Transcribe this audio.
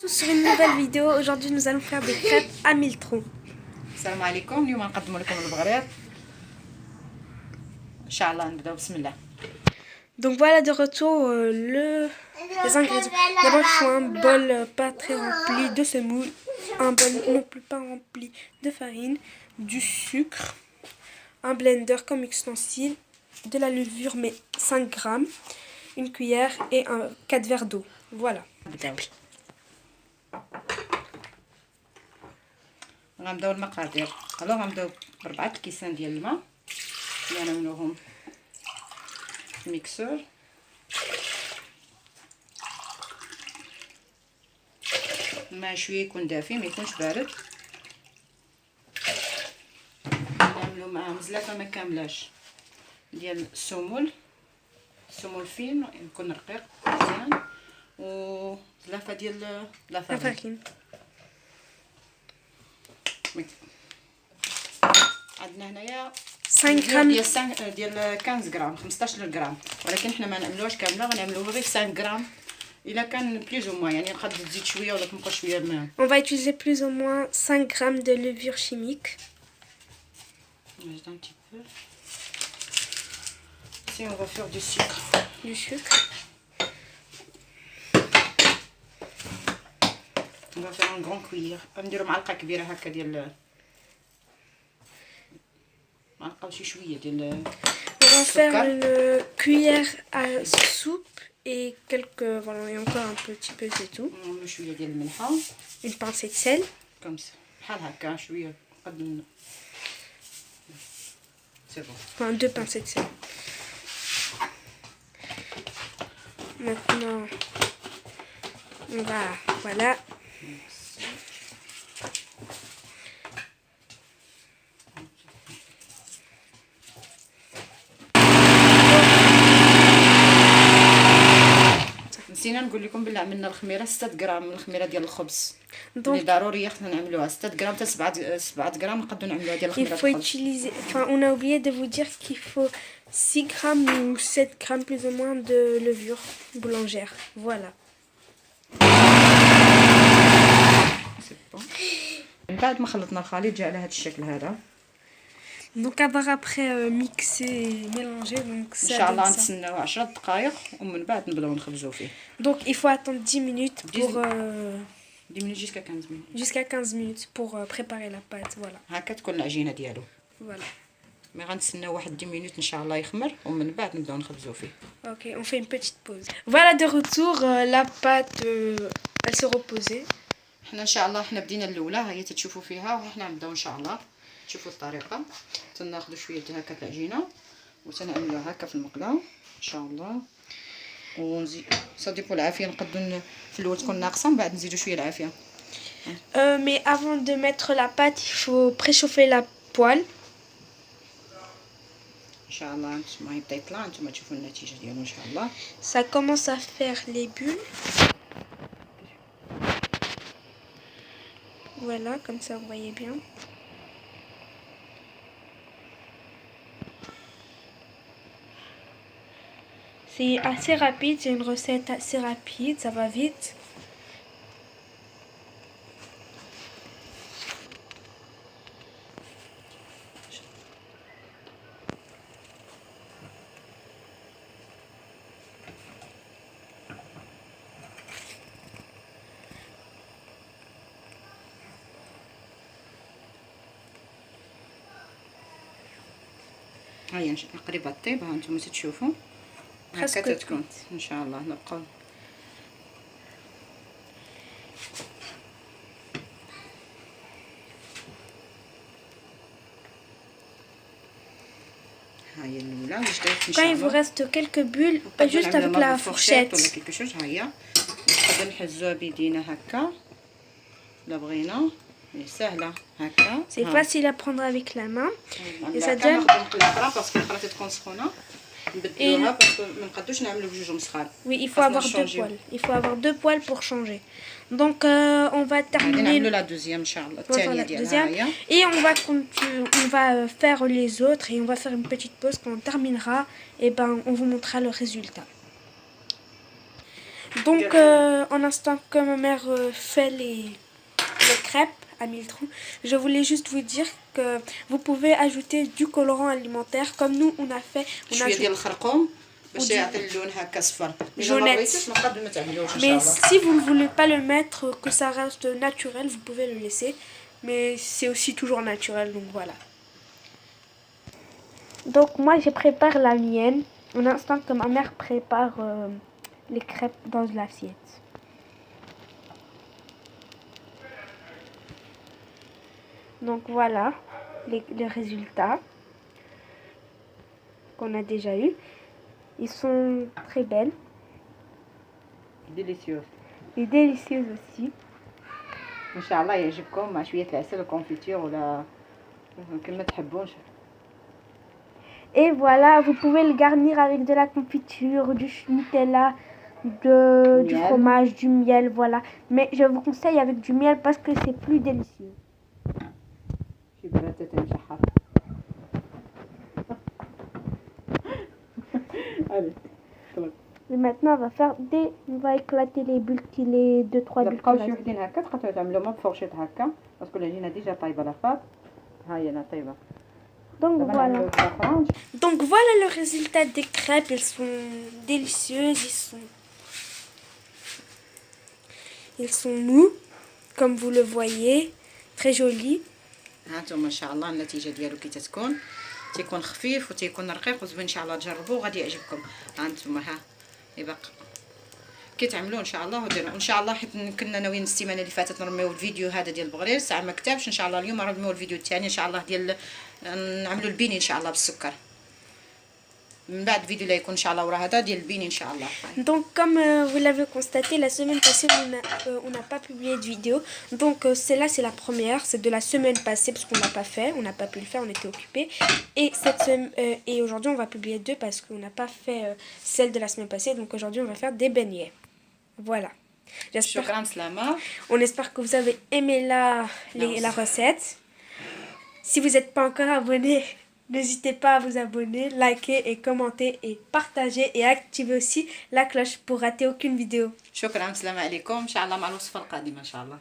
Sur une nouvelle vidéo. Aujourd'hui nous allons faire des crêpes à mille troncs. السلام عليكم. اليوم غنقدم لكم البغريط ان شاء الله. نبداو بسم الله. Donc voilà de retour les ingrédients. D'abord il faut un bol pas très rempli de semoule, un bol non plus pas rempli de farine, du sucre, un blender comme ustensile, de la levure mais 5 grammes, une cuillère et 4 verres d'eau. Voilà. غنبداو المقادير. غنبداو ب4 كيسان ديال الماء اللي غنعملوهم في الميكسور. الماء شويه يكون دافي ما يكونش بارد. نعملو معاه مزلافه ما كاملاش ديال السمول فين يكون رقيق مزيان، وزلافه ديال لافارين. عندنا هنايا 5 غرام ديال 15 غرام 15 غرام، ولكن حنا ما نعملوهاش كامله، غنعملوها غير 5 غرام. الا كان بليز او موان يعني نقدر تزيد شويه ولا تنقص شويه ما. On va utiliser plus ou moins 5 grammes de levure chimique. Un petit peu. Si on va faire du sucre. Du sucre. On va faire un grand cuillère. غنديرو معلقه كبيره هكا ديال معلقه وشي شويه ديال. On va faire une cuillère à soupe et quelques voilà et encore un petit peu c'est tout. نعملو شويه ديال الملحه. Une pincée de sel. Comme ça. بحال هكا شويه قد. C'est bon. Enfin 2 pincées de sel. Maintenant on va voilà. نسينا نقول لكم بلي عملنا الخميره 6 غرام من الخميره ديال الخبز اللي ضروريه خصنا نعملوها 6 غرام حتى 7 غرام نقدروا نعملوها ديال الخميره. Il faut utiliser, enfin on a oublié de vous dire qu'il faut 6 grammes ou 7 grammes plus ou moins de levure boulangère. Voilà. من بعد ما خلطنا الخليط جا على هذا الشكل هذا. Donc après mixer et mélanger donc ça. ان شاء الله نتسناو 10 دقائق ومن بعد نبداو نخبزوا فيه. Donc il faut attendre 10 minutes pour 10 minutes jusqu'à 15 minutes. Jusqu'à 15 minutes pour préparer la pâte, voilà. هكا تكون العجينه ديالو. Voilà. مي غنتسناو واحد 10 minutes ان شاء الله يخمر ومن بعد نبداو نخبزوا فيه. OK, on fait une petite pause. Voilà de retour, la pâte elle s'est reposée. حنا ان شاء الله حنا بدينا الاولى ها هي تتشوفوا فيها وحنا نبداو ان شاء الله تشوفوا الطريقه. تناخذوا شويه هكا العجينه وتنعملوها هكا في المقله ان شاء الله ونزيد صديقوا العافيه. نقدروا في الاول تكون ناقصه من بعد نزيدوا شويه العافيه. Mais avant de mettre la pâte, il faut préchauffer la poêle. ان شاء الله نتوما يبدا يطلع نتوما تشوفوا النتيجه ديالو ان شاء الله. Ça commence à faire les bulles. Voilà, comme ça vous voyez bien. C'est assez rapide, c'est une recette assez rapide, ça va vite. هيا قريبه طيب. ها نتوما تشوفوا هكا تكون ان شاء الله. نبقاو هاهي الاولى واش دايرت ان Quand شاء il vous الله. reste quelques bulles, juste avec la fourchette. ولا كيلكو شوز. هاهي نقدر نحزوها بيدينا هكا الا بغينا. سهله هكا. C'est facile à prendre avec la main. Et ça donne parce que الأخرى تكون سخونه نبدلوها باسكو ما نقدروش نعملو بجوج مسخان. Oui, il faut avoir deux poêles. Il faut avoir deux poêles pour changer. Donc on va terminer نعملو لا دوزيام ان شاء الله الثانيه ديالها هي. Et on va faire les autres et on va faire une petite pause. Quand on terminera, et ben on vous montrera le résultat. Donc, en instant que ma mère fait les crêpes à 1000 trous, je voulais juste vous dire que vous pouvez ajouter du colorant alimentaire comme nous on a fait. On a ديال الخرقوم باش يعطي اللون هكا صفر. jaunette. Mais si vous ne voulez pas le mettre, que ça reste naturel, vous pouvez le laisser. Mais c'est aussi toujours naturel, donc voilà. Donc moi je prépare la mienne en instant que ma mère prépare les crêpes dans l'assiette. Donc voilà les résultats qu'on a déjà eu. Ils sont très belles. ديليسيوس. Et délicieuses aussi. ان شاء الله يعجبكم مع شويه العسل الكونفيتور ولا كما تحبون. Et voilà, vous pouvez le garnir avec de la confiture, du Nutella, du fromage, du miel, voilà. Mais je vous conseille avec du miel parce que c'est plus délicieux. Allez. Et maintenant, on va éclater les bulles, les 2-3 bulles. بقاو شي وحدين هكا تقدروا تعملوا ما بفرشيط هكا باسكو العجينه ديجا طايبه لافاط. ها هي انا طايبه. Donc voilà le résultat des crêpes, elles sont délicieuses, ils sont mous comme vous le voyez, très jolis. هانتوما ان شاء الله النتيجه ديالو كي تتكون تيكون خفيف وتيكون رقيق وزوين ان شاء الله تجربوه غادي يعجبكم. هانتوما ها يبقى كي تعملوه ان شاء الله وديروا ان شاء الله حيت كنا ناويين السيمانه اللي فاتت نرميو الفيديو هذا ديال البغرير ساعه ما كتبش ان شاء الله اليوم نرميو الفيديو الثاني ان شاء الله ديال نعملوا البيني ان شاء الله بالسكر من بعد الفيديو اللي يكون ان شاء الله ورا هذا ديال البيني ان شاء الله. Donc comme vous l'avez constaté, la semaine passée on n'a pas publié de vidéo. Donc celle-là c'est la première, c'est de la semaine passée parce qu'on n'a pas fait, on n'a pas pu le faire, on était occupés. Et aujourd'hui on va publier deux parce qu'on n'a pas fait celle de la semaine passée. Donc aujourd'hui on va faire des beignets. Voilà. On espère que vous avez aimé la recette. Si vous n'êtes pas encore abonné, n'hésitez pas à vous abonner, liker et commenter et partager et activer aussi la cloche pour rater aucune vidéo. شكرا. السلام عليكم ان شاء الله مع الوصفه القادمه ان شاء الله.